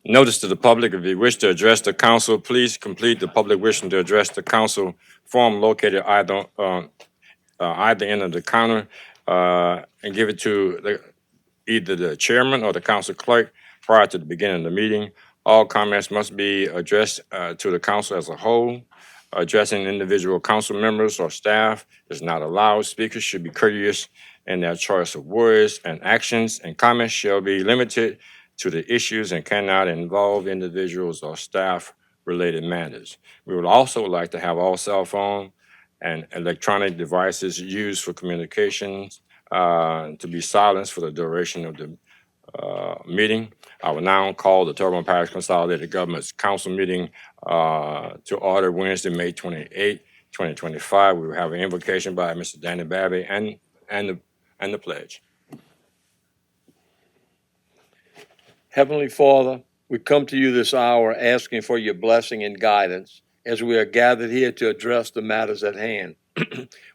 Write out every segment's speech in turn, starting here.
Notice to the public, if you wish to address the council, please complete the public wishing to address the council form located either end of the counter and give it to either the chairman or the council clerk prior to the beginning of the meeting. All comments must be addressed to the council as a whole. Addressing individual council members or staff is not allowed. Speakers should be courteous in their choice of words and actions, and comments shall be limited to the issues and cannot involve individuals or staff-related matters. We would also like to have all cell phone and electronic devices used for communications to be silenced for the duration of the meeting. I will now call the Terrebonne Parish Consolidated Governments Council meeting to order Wednesday, May 28, 2025. We will have an invocation by Mr. Danny Babby and the pledge. Heavenly Father, we come to you this hour asking for your blessing and guidance as we are gathered here to address the matters at hand.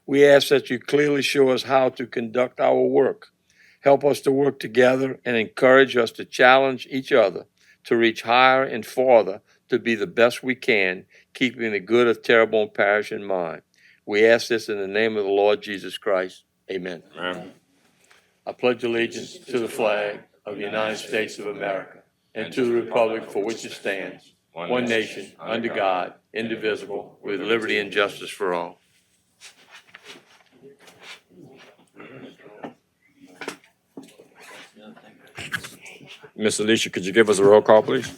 We ask that you clearly show us how to conduct our work. Help us to work together and encourage us to challenge each other to reach higher and farther to be the best we can, keeping the good of Terrebonne Parish in mind. We ask this in the name of the Lord Jesus Christ. Amen. Amen. I pledge allegiance to the flag of the United States of America and to the republic for which it stands, one nation, under God, indivisible, with liberty and justice for all. Ms. Alicia, could you give us a roll call, please?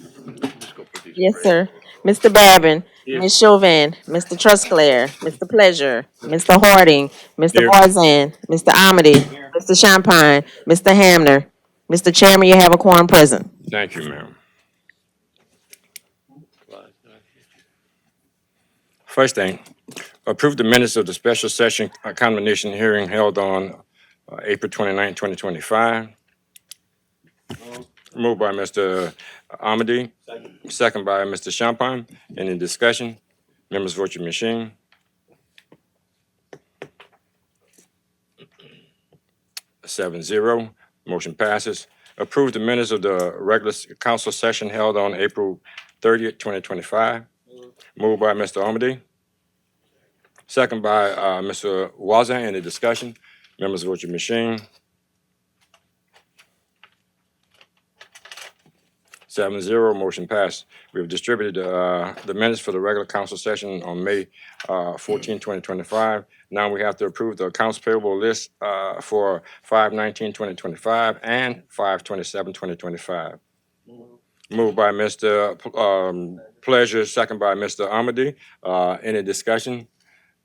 Yes, sir. Mr. Babin, Ms. Chauvin, Mr. Trusclair, Mr. Pleasure, Mr. Harding, Mr. Here. Barzan, Mr. Amity, Mr. Champagne, Mr. Hamner. Mr. Chairman, you have a quorum present. Thank you, ma'am. First thing, approve the minutes of the special session condemnation hearing held on April 29, 2025. Moved by Mr. Amity, second by Mr. Champagne. Any discussion? Members vote your machine. 7-0, motion passes. Approve the minutes of the regular council session held on April 30th, 2025. Moved by Mr. Amity, second by Mr. Wazan. Any discussion? Members vote your machine. 7-0, motion passed. We have distributed the minutes for the regular council session on May 14, 2025. Now we have to approve the accounts payable list for 5/19/2025 and 5/27/2025. Moved by Mr. Pleasure, second by Mr. Amity. Any discussion?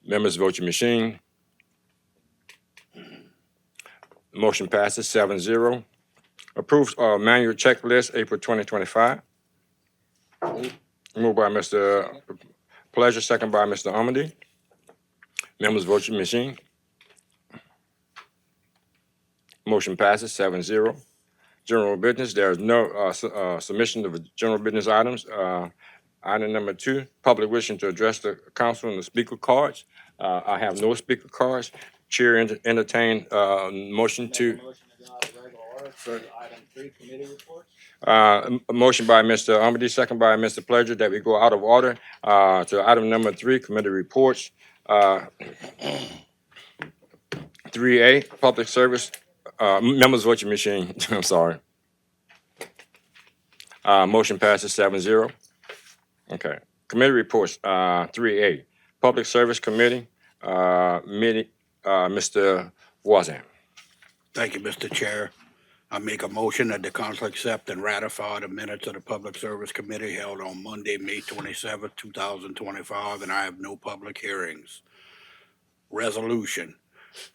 Members vote your machine. Motion passes 7-0. Approved manual checklist, April 2025. Moved by Mr. Pleasure, second by Mr. Amity. Members vote your machine. Motion passes 7-0. General business, there is no submission of general business items. Item number 2, public wishing to address the council on the speaker cards. I have no speaker cards. Chair entertain motion to. Item 3, committee reports. A motion by Mr. Amity, second by Mr. Pleasure, that we go out of order to item number 3, committee reports. 3A, public service. Members vote your machine. I'm sorry. Motion passes 7-0. Okay. Committee reports. 3A, public service committee. Mr. Wazan. Thank you, Mr. Chair. I make a motion that the council accept and ratify the minutes of the Public Service Committee held on Monday, May 27th, 2025, and I have no public hearings. Resolution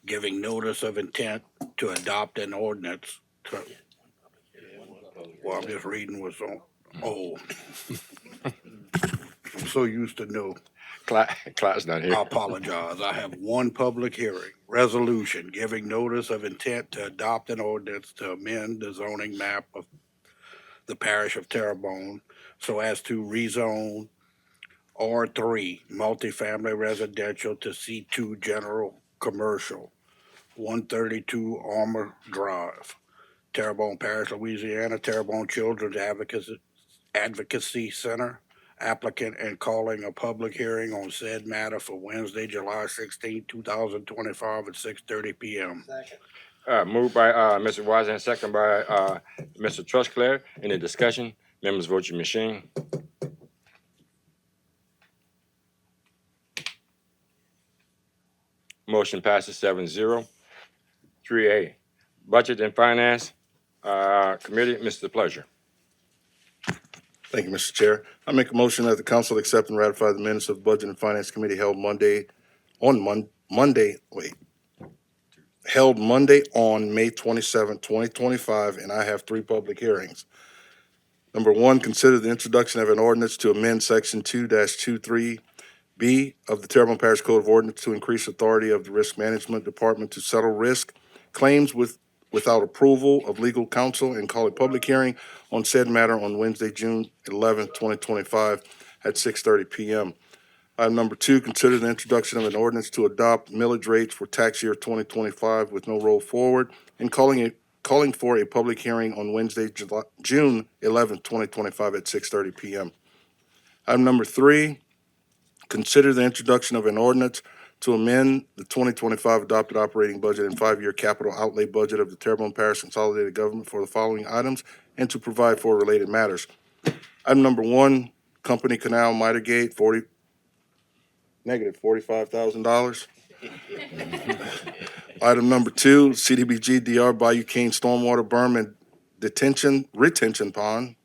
giving notice of intent to adopt an ordinance to, well, I'm just reading what's on, I'm so used to no. Clyde's not here. I apologize. I have one public hearing. Resolution giving notice of intent to adopt an ordinance to amend the zoning map of the parish of Terrebonne so as to rezone R3 multifamily residential to C2 general commercial, 132 Armour Drive, Terrebonne Parish, Louisiana. Terrebonne Children's Advocacy Center applicant and calling a public hearing on said matter for Wednesday, July 16, 2025 at 6:30 PM. Moved by Mr. Wise, second by Mr. Trustclair. Any discussion? Members, vote your machine. Motion passes 7-0. 3A, Budget and Finance Committee, Mr. Pleasure. Thank you, Mr. Chair. I make a motion that the council accept and ratify the minutes of Budget and Finance Committee held Monday on May 27, 2025, and I have 3 public hearings. Number 1, consider the introduction of an ordinance to amend Section 2-23B of the Terrebonne Parish Code of Ordinance to increase authority of the Risk Management Department to settle risk claims without approval of legal counsel and call a public hearing on said matter on Wednesday, June 11, 2025 at 6:30 PM. Item number 2, consider the introduction of an ordinance to adopt millage rates for tax year 2025 with no roll forward and calling for a public hearing on Wednesday, June 11, 2025 at 6:30 PM. Item number 3, consider the introduction of an ordinance to amend the 2025 adopted operating budget and 5-year capital outlay budget of the Terrebonne Parish Consolidated Government for the following items and to provide for related matters. Item number 1, Company Canal Miter Gate, negative $45,000. Item number 2, CDBG DR Bayou Cane Stormwater Berm and Retention Pond,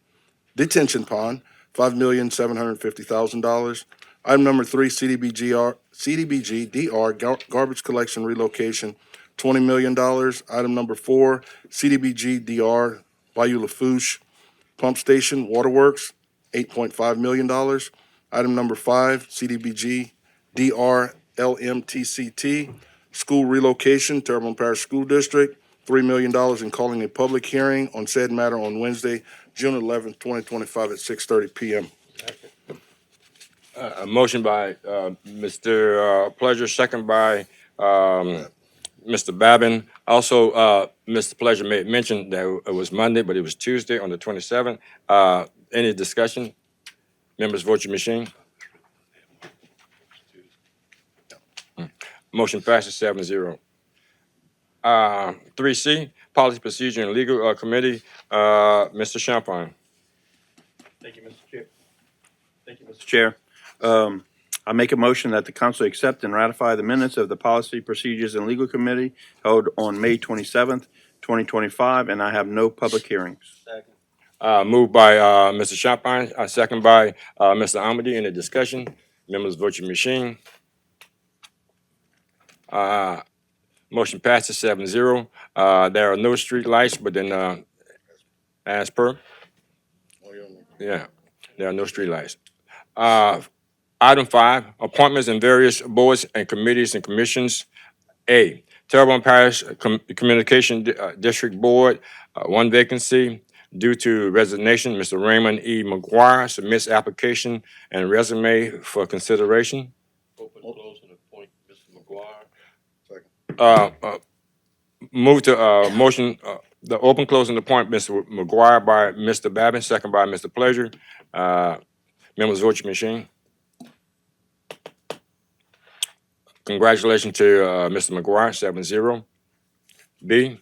$5,750,000. Item number 3, CDBG DR Garbage Collection Relocation, $20 million. Item number 4, CDBG DR Bayou Lafourche Pump Station Waterworks, $8.5 million. Item number 5, CDBG DR LMTCT School Relocation, Terrebonne Parish School District, $3 million, and calling a public hearing on said matter on Wednesday, June 11, 2025 at 6:30 PM. A motion by Mr. Pleasure, second by Mr. Babin. Also, Mr. Pleasure made mention that it was Monday, but it was Tuesday on the 27th. Any discussion? Members, vote your machine. Motion passes 7-0. 3C, Policy, Procedure, and Legal Committee, Mr. Champagne. Thank you, Mr. Chair. Mr. Chair. I make a motion that the council accept and ratify the minutes of the Policy, Procedures, and Legal Committee held on May 27th, 2025, and I have no public hearings. Moved by Mr. Champagne, second by Mr. Amity. Any discussion? Members, vote your machine. Motion passes 7-0. There are no street lights, but then as per, yeah, there are no street lights. Item 5, appointments in various boards and committees and commissions. A, Terrebonne Parish Communication District Board, 1 vacancy. Due to resignation, Mr. Raymond E. McGuire submits application and resume for consideration. Open, close, and appoint Mr. McGuire. Move to motion, the open, close, and appoint Mr. McGuire by Mr. Babin, second by Mr. Pleasure. Members, vote your machine. Congratulations to Mr. McGuire, 7-0. B,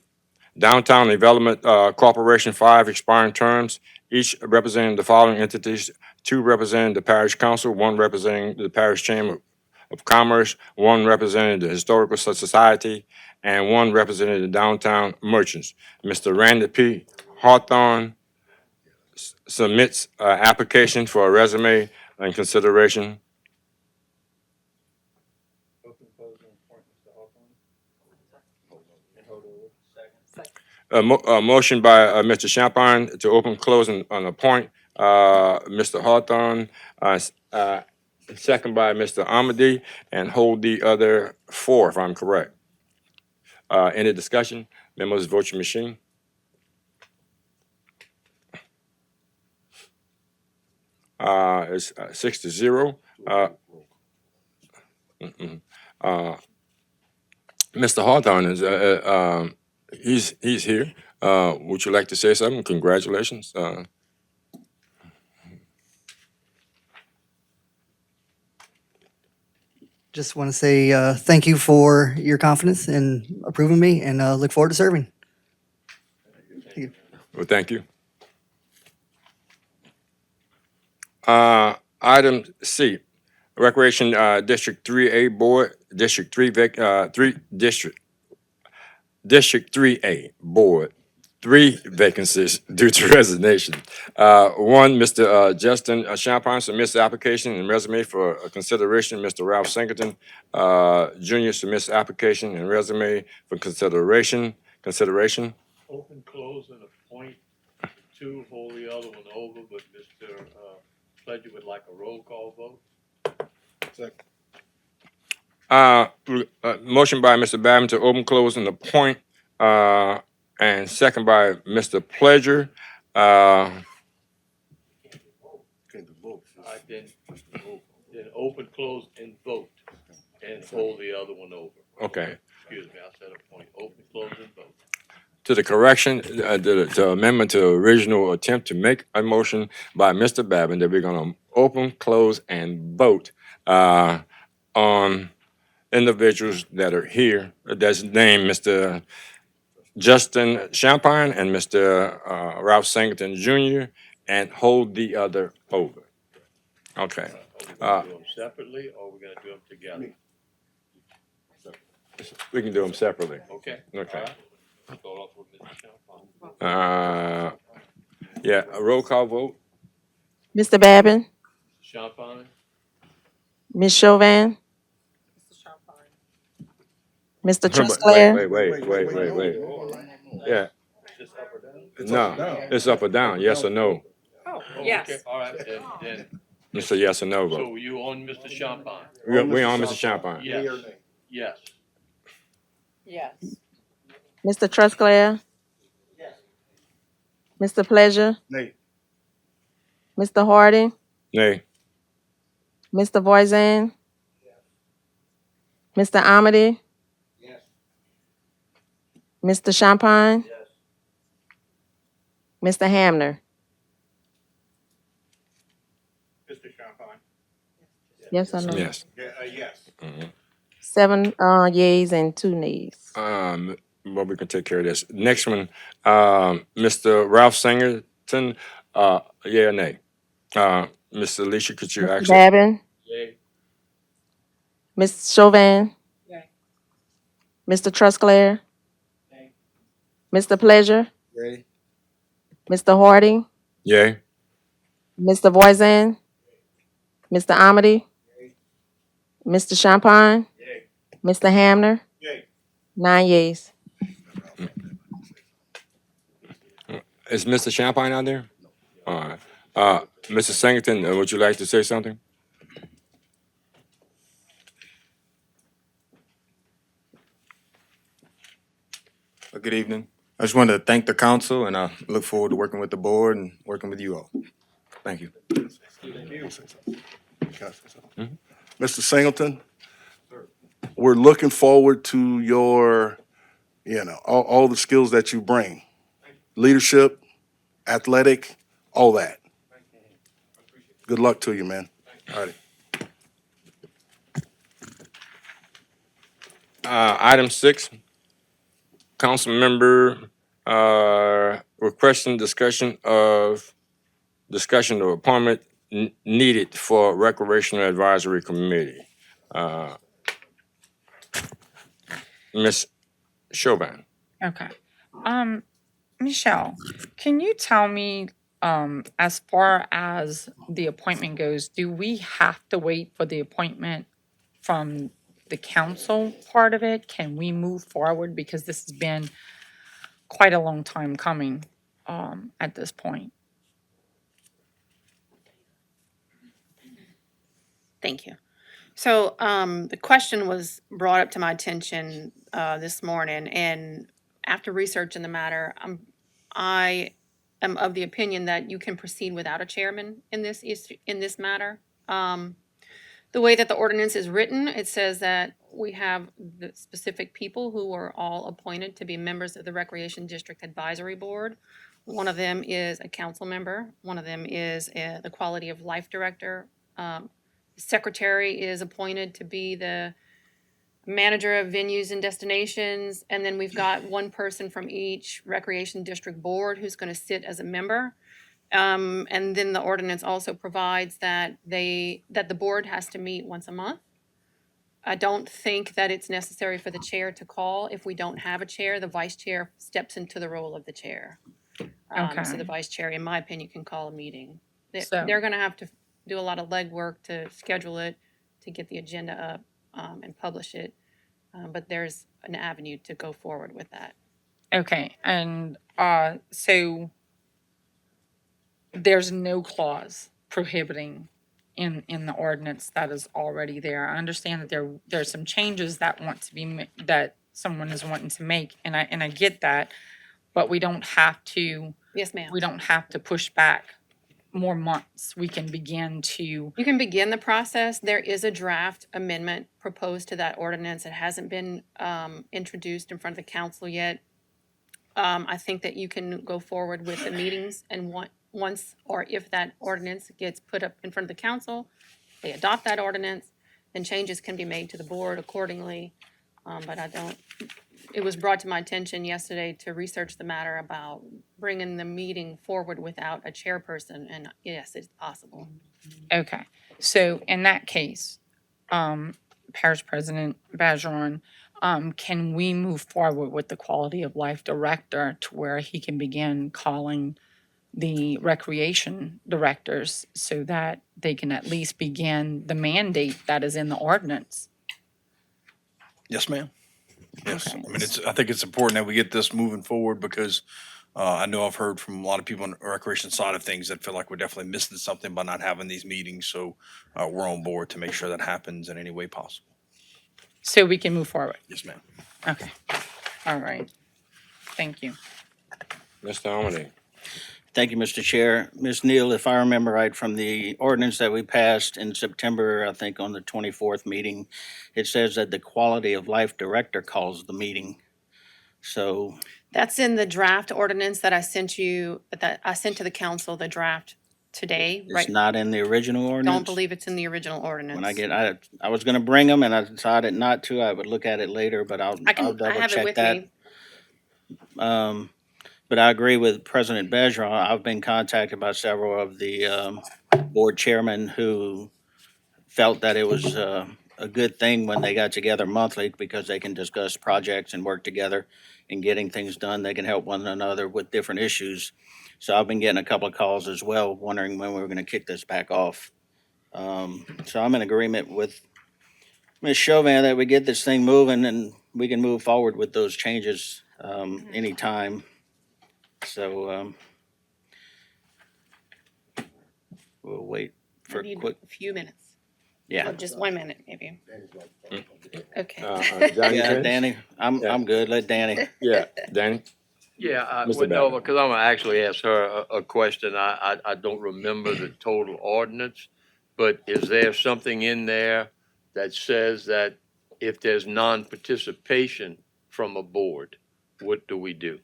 Downtown Development Corporation, 5 expiring terms, each representing the following entities: 2 representing the Parish Council, 1 representing the Parish Chamber of Commerce, 1 representing the Historical Society, and 1 representing the Downtown Merchants. Mr. Randy P. Hawthorne submits application for a resume and consideration. Motion by Mr. Champagne to open, close, and appoint Mr. Hawthorne, second by Mr. Amity, and hold the other 4, if I'm correct. Any discussion? Members, vote your machine. It's 6-0. Mr. Hawthorne is he's here. Would you like to say something? Congratulations. just want to say thank you for your confidence in approving me and look forward to serving. Well, thank you. Item C, Recreation District 3A Board, District 3A Board, 3 vacancies due to resignation. One, Mr. Justin Champagne submits the application and resume for consideration. Mr. Ralph Sankerton Jr. submits application and resume for consideration. Open, close, and appoint the two, hold the other one over, but Mr. Pledger would like a roll call vote. Motion by Mr. Babin to open, close, and appoint, and second by Mr. Pledger. Then open, close, and vote, and hold the other one over. Okay. Excuse me, I said appoint, open, close, and vote. To the correction, the amendment to the original attempt to make a motion by Mr. Babin that we're gonna open, close, and vote on individuals that are here, that's named Mr. Justin Champagne and Mr. Ralph Singleton Jr., and hold the other over. Okay. Are we gonna do them separately, or are we gonna do them together? We can do them separately. Okay. Okay. All right. Start off with Mr. Champagne. Yeah, a roll call vote. Mr. Babin, Champagne? Ms. Chauvin, Mr. Trusclair, Wait. Yeah, no, it's up or down, yes or no. Oh, yes. All right, then, Mr. Yes or no vote. so you on Mr. Champagne? We on Mr. Champagne. Yes. Yes. Yes. Mr. Trusclair, Mr. Pleasure, Nay. Mr. Harding, Nay. Mr. Voisin, Mr. Amity, Mr. Champagne, Mr. Hamner. Mr. Champagne? Yes or no? Yes. Yes. 7 yeas and 2 nays. Well, we can take care of this. Next one, Mr. Ralph Singleton, yeah or nay? Ms. Alicia, could you Mr. actually? Babin, Yay. Ms. Chauvin, Yay. Mr. Trusclair, Mr. Pleasure, Ready? Mr. Harding, Yay. Mr. Voisin, Mr. Amity, Mr. Champagne, Mr. Hamner, Yay. 9 yeas. Is Mr. Champagne out there? All right. Mr. Singleton, would you like to say something? Good evening. I just wanted to thank the council, and I look forward to working with the board and working with you all. Thank you. Mr. Singleton, we're looking forward to your, all the skills that you bring. Leadership, athletic, all that. Good luck to you, man. All right. Item 6, council member requesting discussion of appointment needed for recreational advisory committee. Ms. Chauvin. Okay. Michelle, can you tell me, as far as the appointment goes, do we have to wait for the appointment from the council part of it? Can we move forward? Because this has been quite a long time coming, at this point. Thank you. So the question was brought up to my attention this morning, and after researching the matter, I am of the opinion that you can proceed without a chairman in this issue, in this matter. The way that the ordinance is written, it says that we have the specific people who are all appointed to be members of the Recreation District Advisory Board. One of them is a council member. One of them is the Quality of Life Director. secretary is appointed to be the manager of venues and destinations, and then we've got one person from each recreation district board who's going to sit as a member. And then the ordinance also provides that the board has to meet once a month. I don't think that it's necessary for the chair to call. If we don't have a chair, the vice chair steps into the role of the chair. So Okay. the vice chair, in my opinion, can call a meeting. So- They're gonna have to do a lot of legwork to schedule it, to get the agenda up, and publish it. But there's an avenue to go forward with that. Okay, and so there's no clause prohibiting in the ordinance that is already there. I understand that there's some changes that want to be that someone is wanting to make, and I get that, but we don't have to. Yes, ma'am. We don't have to push back more months. We can begin to. You can begin the process. There is a draft amendment proposed to that ordinance. It hasn't been introduced in front of the council yet. I think that you can go forward with the meetings, and once or if that ordinance gets put up in front of the council, they adopt that ordinance, then changes can be made to the board accordingly. But it was brought to my attention yesterday to research the matter about bringing the meeting forward without a chairperson, and yes, it's possible. Okay, so in that case, Parish President Bergeron, can we move forward with the quality of life director to where he can begin calling the recreation directors so that they can at least begin the mandate that is in the ordinance? Yes, ma'am. Yes. Okay. I mean, I think it's important that we get this moving forward because I know I've heard from a lot of people on the recreation side of things that feel like we're definitely missing something by not having these meetings. So we're on board to make sure that happens in any way possible. So we can move forward. Yes, ma'am. Okay, all right. Thank you. Mr. Armadale. Thank you, Mr. Chair. Ms. Neal, if I remember right from the ordinance that we passed in September, I think on the 24th meeting, it says that the quality of life director calls the meeting. So That's in the draft ordinance that I sent you, that I sent to the council, the draft today, it's right? not in the original ordinance? Don't believe it's in the original ordinance. When I was gonna bring them and I decided not to. I would look at it later, but I'll I double have it check with that. me. But I agree with President Bergeron. I've been contacted by several of the board chairmen who felt that it was a good thing when they got together monthly because they can discuss projects and work together in getting things done. They can help one another with different issues. So I've been getting a couple of calls as well, wondering when we were gonna kick this back off. So I'm in agreement with Ms. Chauvin that we get this thing moving and we can move forward with those changes anytime. So we'll wait for Maybe quick, a few minutes. yeah. Or just 1 minute, maybe. Okay. Danny Yeah, Prince? Danny, I'm good. Let Danny. Yeah, Danny? Yeah, Mr. with Nova, Babbitt. because I'm gonna actually ask her a question. I don't remember the total ordinance, but is there something in there that says that if there's non-participation from a board, what do we do?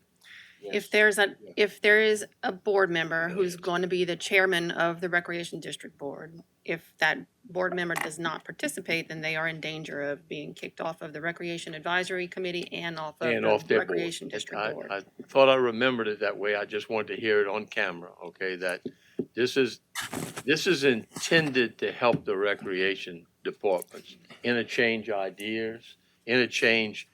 If there is a board member who's going to be the chairman of the Recreation District Board, if that board member does not participate, then they are in danger of being kicked off of the Recreation Advisory Committee and off of And off the their Recreation board. District Board. I thought I remembered it that way. I just wanted to hear it on camera, okay, that this is intended to help the recreation departments interchange ideas, interchange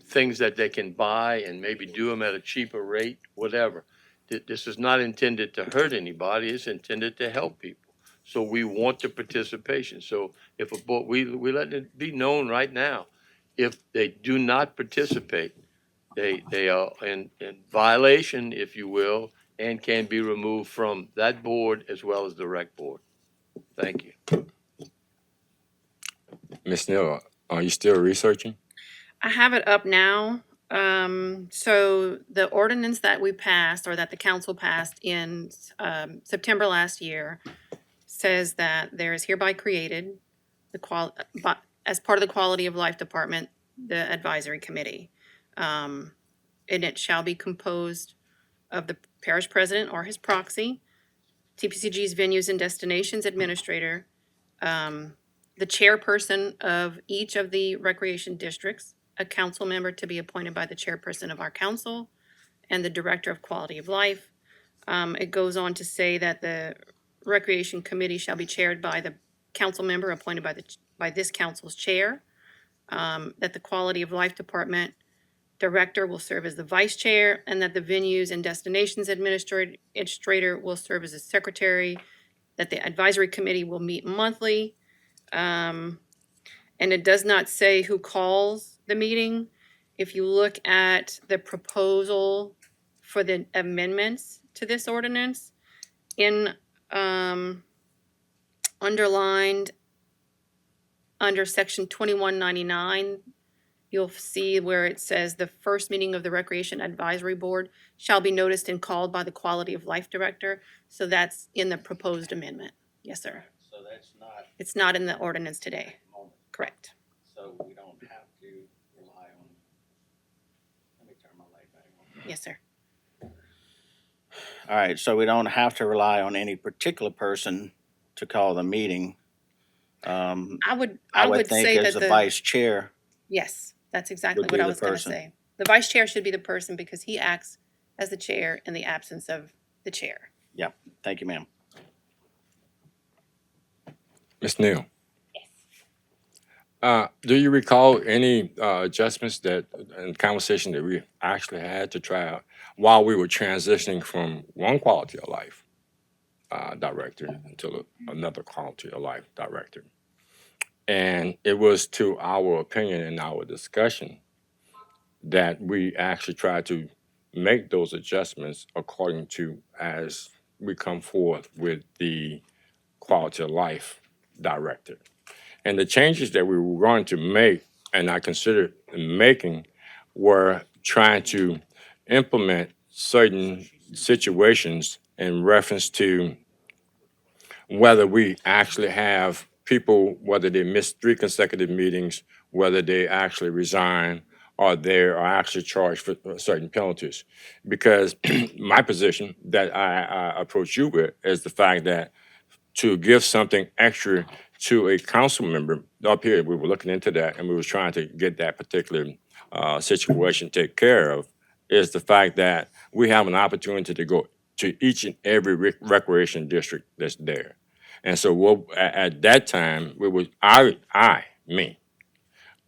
things that they can buy and maybe do them at a cheaper rate, whatever. This is not intended to hurt anybody. It's intended to help people. So we want the participation. So if a board, we let it be known right now, if they do not participate, they are in violation, if you will, and can be removed from that board as well as the rec board. Thank you. Ms. Neal, are you still researching? I have it up now. So the ordinance that we passed, or that the council passed in September last year, says that there is hereby created as part of the Quality of Life Department, the advisory committee. And it shall be composed of the parish president or his proxy, TPCG's venues and destinations administrator, the chairperson of each of the recreation districts, a council member to be appointed by the chairperson of our council, and the director of quality of life. It goes on to say that the recreation committee shall be chaired by the council member appointed by this council's chair. That the quality of life department director will serve as the vice chair, and that the venues and destinations administrator will serve as a secretary, that the advisory committee will meet monthly. And it does not say who calls the meeting. If you look at the proposal for the amendments to this ordinance, in underlined under section 2199, you'll see where it says the first meeting of the Recreation Advisory Board shall be noticed and called by the Quality of Life Director. So that's in the proposed amendment. Yes, sir. So that's not It's not in the ordinance today. at the moment, Correct. so we don't have to rely on, let me turn my light back on. Yes, sir. All right, so we don't have to rely on any particular person to call the meeting. I would think say as that the vice chair, yes, that's exactly would what be I the was going to person. say. The vice chair should be the person because he acts as the chair in the absence of the chair. thank you, ma'am. Ms. Neal? Do you recall any adjustments that, in conversation that we actually had to try out while we were transitioning from one quality of life director to another quality of life director? And it was to our opinion and our discussion that we actually tried to make those adjustments according to as we come forth with the quality of life director. And the changes that we were going to make, and I considered making, were trying to implement certain situations in reference to whether we actually have people, whether they miss 3 consecutive meetings, whether they actually resign, or they are actually charged for certain penalties. Because my position that I approach you with is the fact that to give something extra to a council member, up here, we were looking into that and we was trying to get that particular situation taken care of, is the fact that we have an opportunity to go to each and every recreation district that's there. And so at that time, we was, me,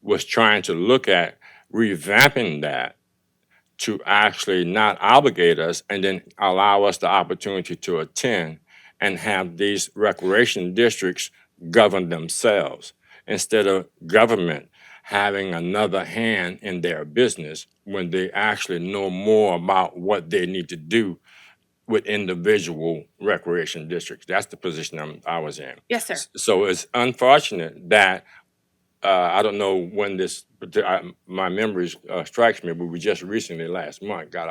was trying to look at revamping that to actually not obligate us and then allow us the opportunity to attend and have these recreation districts govern themselves instead of government having another hand in their business when they actually know more about what they need to do with individual recreation districts. That's the position I was in. Yes, sir. So it's unfortunate that I don't know when this, my memory strikes me, but we just recently, last month, got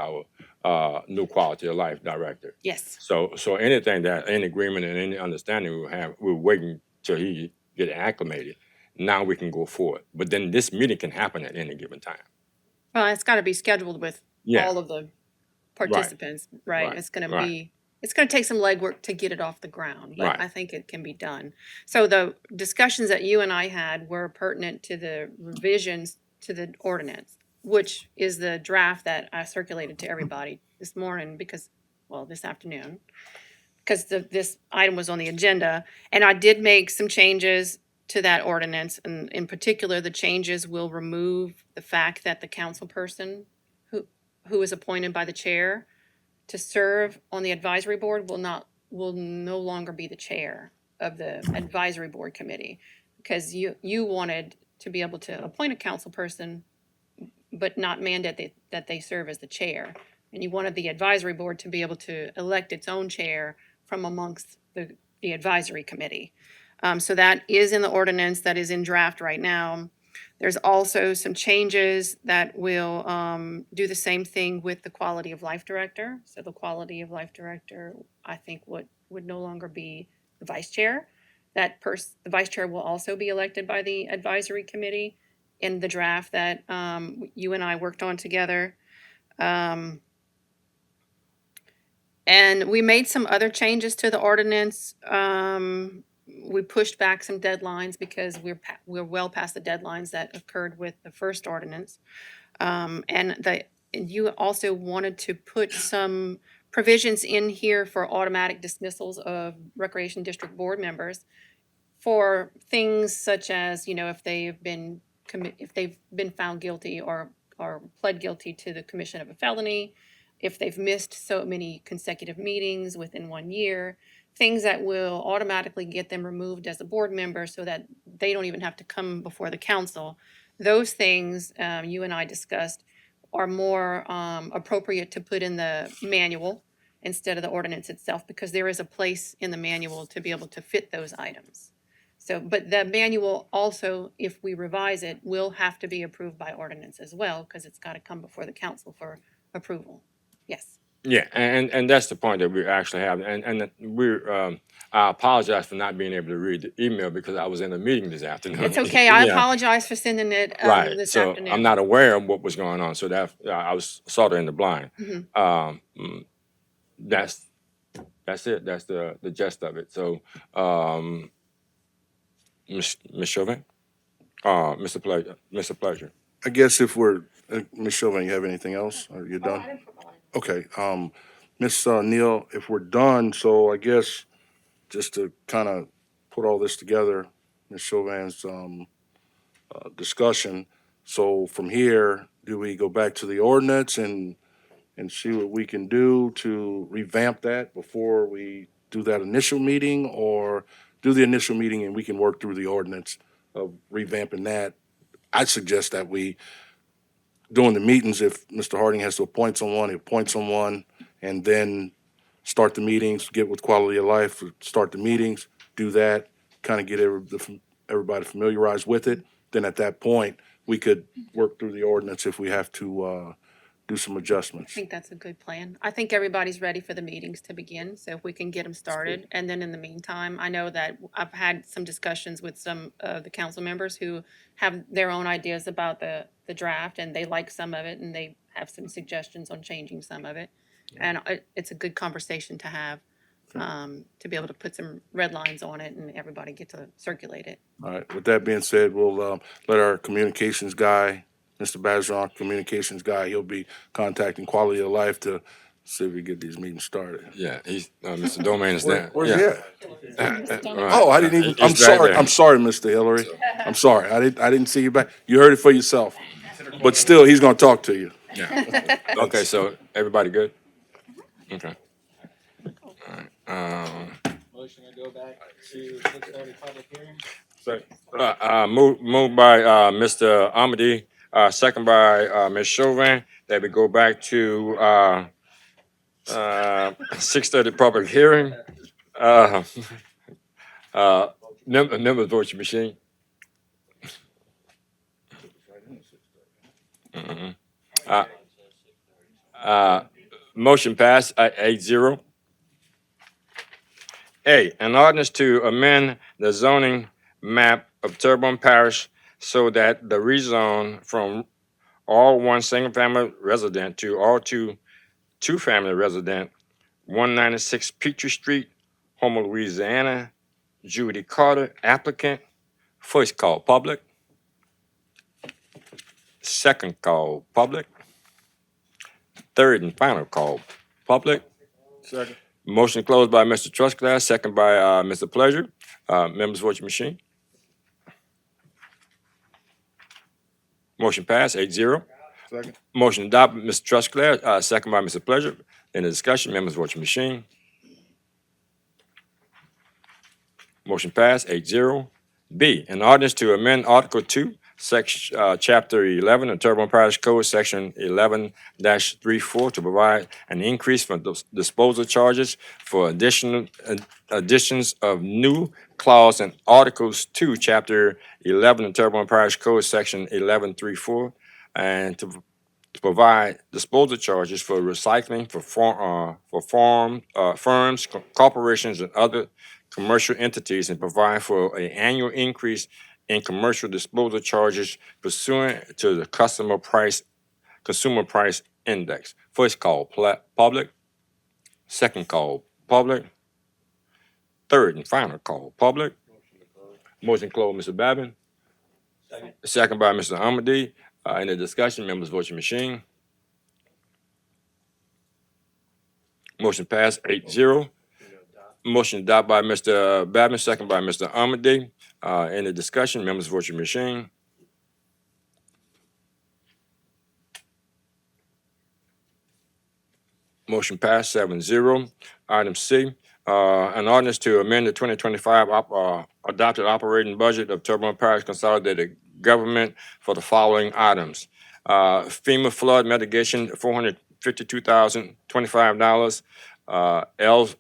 our new quality of life director. Yes. So anything that, any agreement and any understanding we have, we're waiting till he get acclimated. Now we can go forward. But then this meeting can happen at any given time. Well, it's got to be scheduled with Yeah. all of the participants, right? Right, It's going right. to be, it's going to take some legwork to get it off the ground, but Right. I think it can be done. So the discussions that you and I had were pertinent to the revisions to the ordinance, which is the draft that I circulated to everybody this morning because, well, this afternoon, because this item was on the agenda. And I did make some changes to that ordinance. And in particular, the changes will remove the fact that the council person who is appointed by the chair to serve on the advisory board will no longer be the chair of the advisory board committee, because you wanted to be able to appoint a council person, but not mandate that they serve as the chair. And you wanted the advisory board to be able to elect its own chair from amongst the advisory committee. So that is in the ordinance that is in draft right now. There's also some changes that will do the same thing with the quality of life director. So the quality of life director, I think, would no longer be the vice chair. The vice chair will also be elected by the advisory committee in the draft that you and I worked on together. And we made some other changes to the ordinance We pushed back some deadlines because we're well past the deadlines that occurred with the first ordinance. And you also wanted to put some provisions in here for automatic dismissals of Recreation District Board members for things such as, if they've been found guilty or pled guilty to the commission of a felony, if they've missed so many consecutive meetings within 1 year, things that will automatically get them removed as a board member so that they don't even have to come before the council. Those things, you and I discussed, are more appropriate to put in the manual instead of the ordinance itself, because there is a place in the manual to be able to fit those items. So, but the manual also, if we revise it, will have to be approved by ordinance as well, because it's got to come before the council for approval. Yes. Yeah, and that's the point that we actually have, and I apologize for not being able to read the email because I was in a meeting this afternoon. It's okay. I Yeah, apologize for sending it right. this So afternoon. I'm not aware of what was going on, so that I was sort of in the blind. Mhm. That's it. That's the gist of it. So, Ms. Chauvin, Mr. Pleasure. I guess if we're, Ms. Chauvin, you have anything else? Are you done? Okay, Ms. Neal, if we're done, so I guess just to kind of put all this together, Ms. Chauvin's discussion. So from here, do we go back to the ordinance and see what we can do to revamp that before we do that initial meeting, or do the initial meeting and we can work through the ordinance of revamping that? I suggest that we, during the meetings, if Mr. Harding has to appoint someone, he appoints someone, and then start the meetings, get with quality of life, start the meetings, do that, kind of get everybody familiarized with it. Then at that point, we could work through the ordinance if we have to do some I adjustments. think that's a good plan. I think everybody's ready for the meetings to begin, so if we can get them started. And then in the meantime, I know that I've had some discussions with some of the council members who have their own ideas about the draft, and they like some of it, and they have some suggestions on changing some of it. And it's a good conversation to have, to be able to put some red lines on it and everybody get to circulate it. All right, with that being said, we'll let our communications guy, Mr. Bajon, communications guy, he'll be contacting Quality of Life to see if we get these meetings started. Yeah, he's Mr. Domain is there. Where's Yeah. he at? Right. Oh, I didn't even, I'm He's back sorry, there. I'm sorry, Mr. Hillary. I'm sorry, I didn't see you back. You heard it for yourself. But still, he's gonna talk to you. Yeah. Okay, so everybody good? Okay. All right. Motion to go back to 6:30 public hearing? Moved by Mr. Amity, second by Ms. Chauvin, that we go back to 6:30 public hearing. Members vote your machine. Mhm. Motion passed 8-0. A, an ordinance to amend the zoning map of Terrebonne Parish so that the rezone from R1 single-family resident to R2 two-family resident, 196 Peachtree Street, Homer, Louisiana. Judy Carter, applicant. First call public. Second call public. Third and final call public. Second. Motion closed by Mr. Trustclass, second by Mr. Pleasure. Members vote your machine. Motion passed 8-0. Second. Motion adopted, Mr. Trustclass, second by Mr. Pleasure. In the discussion, members vote your machine. Motion passed 8-0. B, an ordinance to amend Article 2, Section, Chapter 11 of Terrebonne Parish Code, Section 11-34, to provide an increase for disposal charges for additions of new clause in Articles 2, Chapter 11 of Terrebonne Parish Code, Section 11-34, and to provide disposal charges for recycling for firms, corporations, and other commercial entities, and provide for an annual increase in commercial disposal charges pursuant to the consumer price index. First call public, second call public, third and final call public. Motion closed, Mr. Babin. Second by Mr. Amady. Any discussion? Members vote your machine. Motion passed 8-0. Motion adopted by Mr. Babin, second by Mr. Amady. Any discussion? Members vote your machine. Motion passed 7-0. Item C, an ordinance to amend the 2025 adopted operating budget of Terrebonne Parish Consolidated Government for the following items. FEMA flood mitigation, $452,025. LCLE,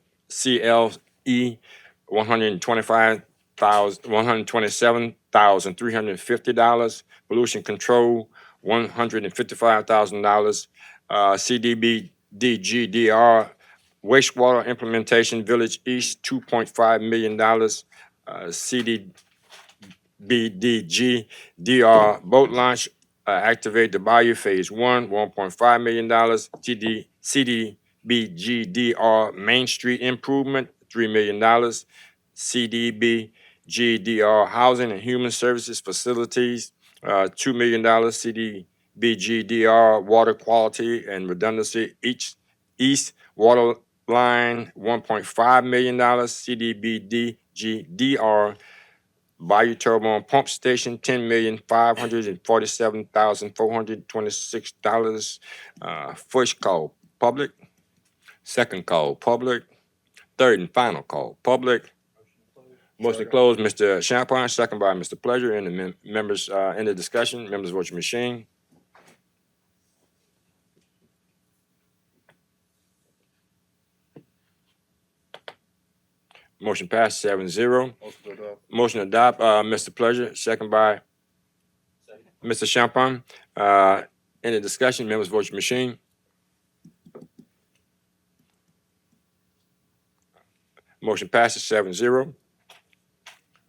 $127,350. Pollution control, $155,000. CDBG-DR wastewater implementation Village East, $2.5 million. CDBG-DR boat launch, activate the Bayou Phase 1, $1.5 million. CDBG-DR Main Street improvement, $3 million. CDBG-DR Housing and Human Services Facilities, $2 million. CDBG-DR Water Quality and Redundancy East Water Line, $1.5 million. CDBG-DR Bayou Terrebonne Pump Station, $10,547,426. First call, public. Second call, public. Third and final call, public. Motion closed, Mr. Champagne, second by Mr. Pleasure. And the members, in the discussion, members vote your machine. Motion passed 7-0. Motion adopt, Mr. Pleasure, second by Mr. Champagne. Any discussion, members vote your machine. Motion passes 7-0.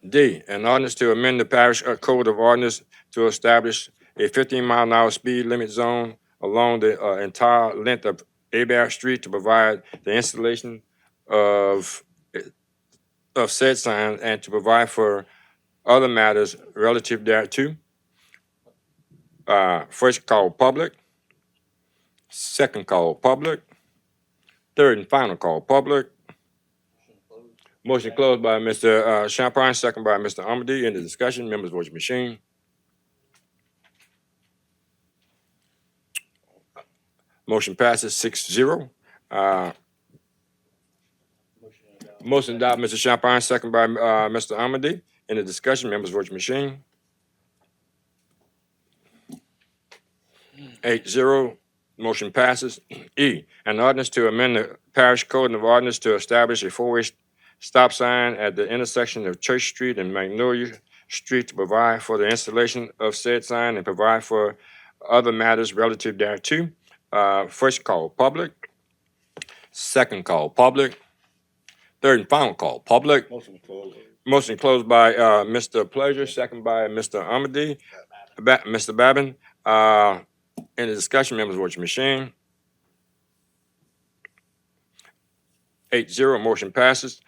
D, an ordinance to amend the parish code of ordinance to establish a 15-mile-an-hour speed limit zone along the entire length of Abear Street to provide the installation of said signs and to provide for other matters relative thereto. First call, public. Second call, public. Third and final call, public. Motion closed by Mr. Champagne, second by Mr. Amady. In the discussion, members vote your machine. Motion passes 6-0. Motion adopted, Mr. Champagne, second by Mr. Amady. In the discussion, members vote your machine. 8-0. Motion passes. E, an ordinance to amend the parish code of ordinance to establish a four-way stop sign at the intersection of Church Street and Magnolia Street to provide for the installation of said sign and provide for other matters relative thereto. First call, public. Second call, public. Third and final call, public. Motion closed by Mr. Pleasure, second by Mr. Amady. Mr. Babin. In the discussion, members vote your machine. 8-0, motion passes.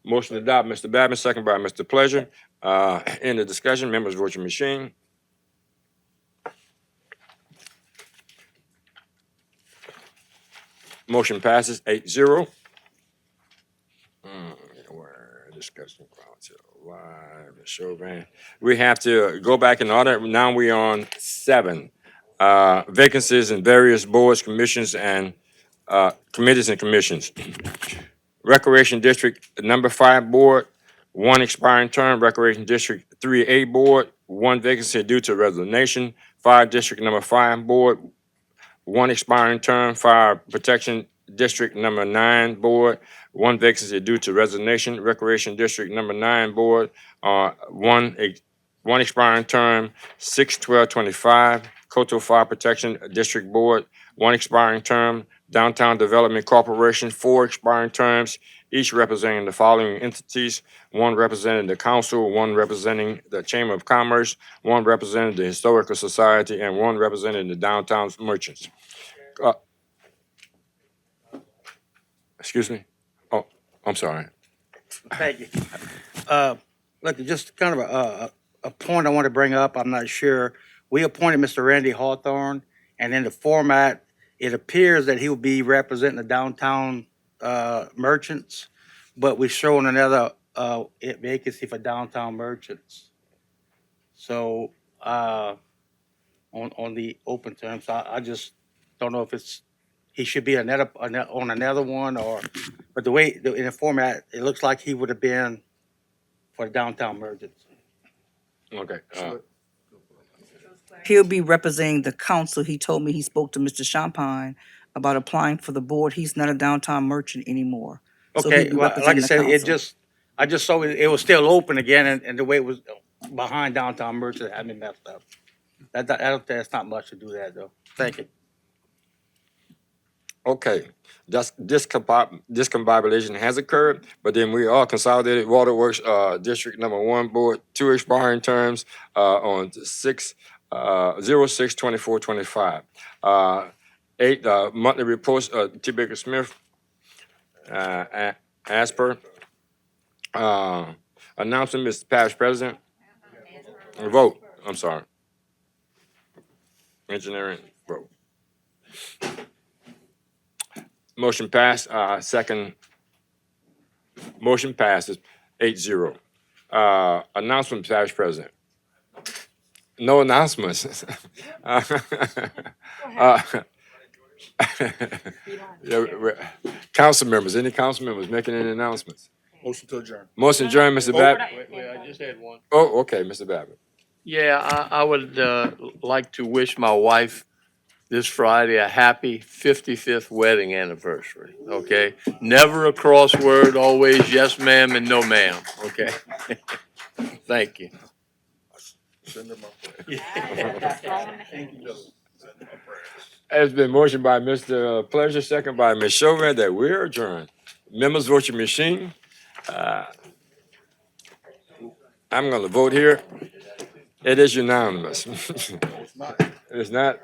Motion to adopt, Mr. Babin, second by Mr. Pleasure. In the discussion, members vote your machine. Motion passes 8-0. Where discussion live Chauvin. We have to go back in order. Now we're on 7. Vacancies in various boards, commissions, and committees and commissions. Recreation District number 5 board, 1 expiring term. Recreation District 3A board, 1 vacancy due to resignation. Fire District number 5 board, 1 expiring term. Fire Protection District number 9 board, 1 vacancy due to resignation. Recreation District number 9 board, 1 expiring term. 6/12/25. Coastal Fire Protection District Board, 1 expiring term. Downtown Development Corporation, 4 expiring terms, each representing the following entities: 1 representing the council, 1 representing the Chamber of Commerce, 1 representing the Historical Society, and 1 representing the downtown merchants. Excuse me? Oh, I'm sorry. Thank you. Look, just kind of a point I want to bring up, I'm not sure. We appointed Mr. Randy Hawthorne, and in the format, it appears that he will be representing the downtown merchants, but we're showing another vacancy for downtown merchants. So, on the open terms, I just don't know if he should be on another one, but in the format, it looks like he would have been for the downtown merchants. Okay, He'll be representing the council. He told me he spoke to Mr. Champagne about applying for the board. He's not a downtown merchant anymore. So he'll Okay, be well, like I representing the said, council. I just saw it was still open again, and the way it was behind downtown merchant had me messed up. That's not much to do that, though. Thank you. okay. Discombobulation has occurred, but then we are Consolidated Waterworks, District Number 1 Board, 2 expiring terms, on 06/24/25. 8, monthly reports, T. Baker Smith, as per. Announcement, Mr. Parish President. Vote, I'm sorry. Engineering, vote. Motion passed, second. Motion passes 8-0. Announcement, Parish President. No announcements. Council members, any council members making any announcements? Motion to adjourn. Motion adjourned, Mr. Babbitt. Wait, I just had one. Oh, okay, Mr. Babbitt. Yeah, I would like to wish my wife this Friday a happy 55th wedding anniversary, okay? Never a crossword, always yes ma'am and no ma'am, okay? Thank you. Send them up. It's been motioned by Mr. Pleasure, second by Ms. Chauvin, that we're adjourned. Members, vote your machine. I'm gonna vote here. It is unanimous. It's not.